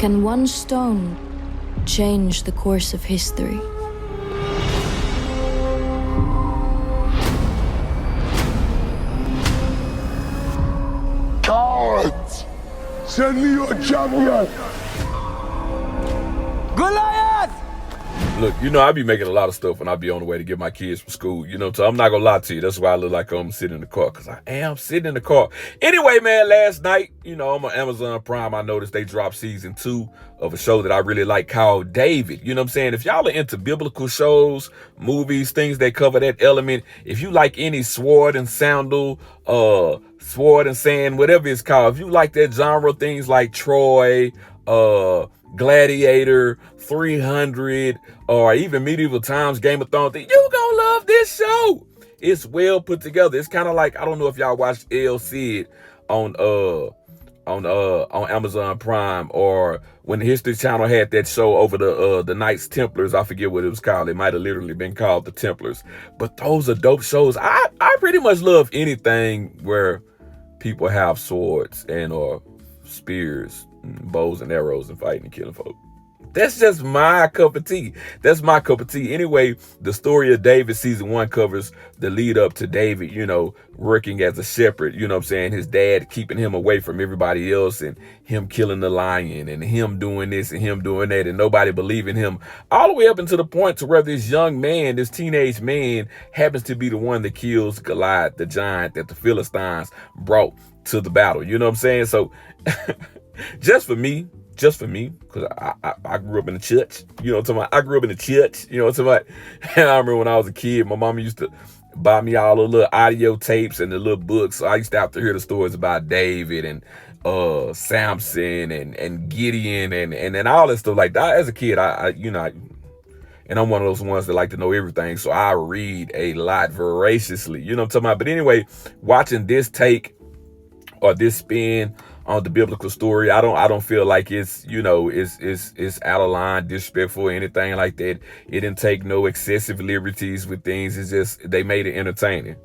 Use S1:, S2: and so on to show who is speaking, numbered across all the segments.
S1: Can one stone change the course of history?
S2: Cowards! Send me your champion!
S3: Goliath!
S4: Look, you know, I be making a lot of stuff when I be on the way to get my kids from school, you know, so I'm not gonna lie to you. That's why I look like I'm sitting in the car, because I am sitting in the car. Anyway, man, last night, you know, I'm on Amazon Prime. I noticed they dropped season 2 of a show that I really like called David. You know what I'm saying? If y'all are into biblical shows, movies, things that cover that element, if you like any sword and sandal, sword and sand, whatever it's called, if you like that genre, things like Troy, Gladiator, 300, or even Medieval Times, Game of Thrones, you gonna love this show. It's well put together. It's kind of like, I don't know if y'all watched El Cid on Amazon Prime, or when the History Channel had that show over the Knights Templars. I forget what it was called. It might have literally been called the Templars. But those are dope shows. I pretty much love anything where people have swords and or spears, bows and arrows, and fighting and killing folk. That's just my cup of tea. That's my cup of tea. Anyway, the story of David season 1 covers the lead up to David, you know, working as a shepherd, you know what I'm saying? His dad keeping him away from everybody else, and him killing the lion, and him doing this and him doing that, and nobody believing him, all the way up until the point to where this young man, this teenage man, happens to be the one that kills Goliath, the giant that the Philistines brought to the battle. You know what I'm saying? So just for me, because I grew up in the church, you know what I'm talking about? I grew up in the church, you know what I'm talking about? And I remember when I was a kid, my mama used to buy me all the little audio tapes and the little books. So I used to have to hear the stories about David and Samson and Gideon and all that stuff like that. As a kid, and I'm one of those ones that like to know everything, so I read a lot voraciously, you know what I'm talking about? But anyway, watching this take or this spin on the biblical story, I don't feel like it's, you know, it's out of line, disrespectful, or anything like that. It didn't take no excessive liberties with things. It's just, they made it entertaining.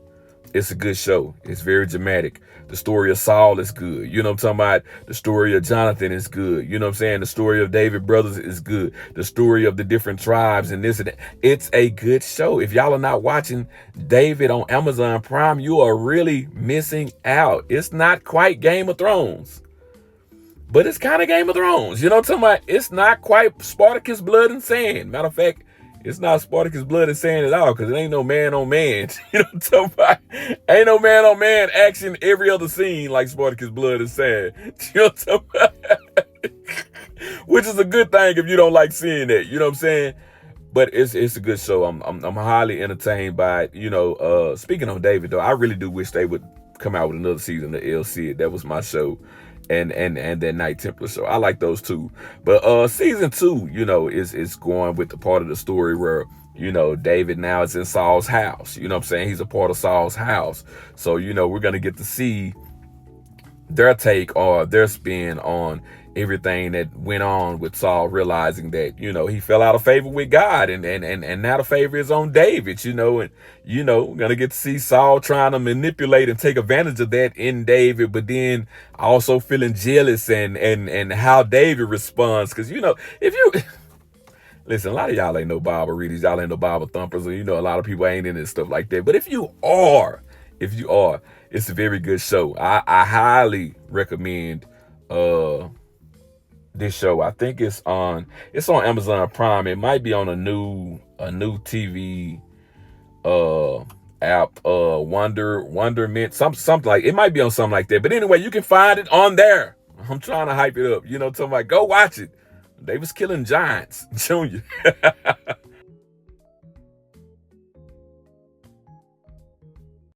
S4: It's a good show. It's very dramatic. The story of Saul is good. You know what I'm talking about? The story of Jonathan is good. You know what I'm saying? The story of David brothers is good. The story of the different tribes and this and that. It's a good show. If y'all are not watching David on Amazon Prime, you are really missing out. It's not quite Game of Thrones, but it's kind of Game of Thrones. You know what I'm talking about? It's not quite Spartacus Blood and Sand. Matter of fact, it's not Spartacus Blood and Sand at all, because it ain't no man on man. You know what I'm talking about? Ain't no man on man action every other scene like Spartacus Blood and Sand. You know what I'm talking about? Which is a good thing if you don't like seeing that. You know what I'm saying? But it's a good show. I'm highly entertained by it. You know, speaking of David though, I really do wish they would come out with another season of El Cid. That was my show. And that Knight Templar show. I like those two. But season 2, you know, is going with the part of the story where, you know, David now is in Saul's house. You know what I'm saying? He's a part of Saul's house. So, you know, we're going to get to see their take or their spin on everything that went on with Saul, realizing that, you know, he fell out of favor with God, and now the favor is on David, you know, and, you know, we're going to get to see Saul trying to manipulate and take advantage of that in David, but then also feeling jealous and how David responds. Because, you know, if you listen, a lot of y'all ain't no Bible readers, y'all ain't no Bible thumpers, and, you know, a lot of people ain't into stuff like that. But if you are, it's a very good show. I highly recommend this show. I think it's on Amazon Prime. It might be on a new TV app, Wonderment, something like, it might be on something like that. But anyway, you can find it on there. I'm trying to hype it up. You know, talking about, go watch it. They was killing giants, Junior.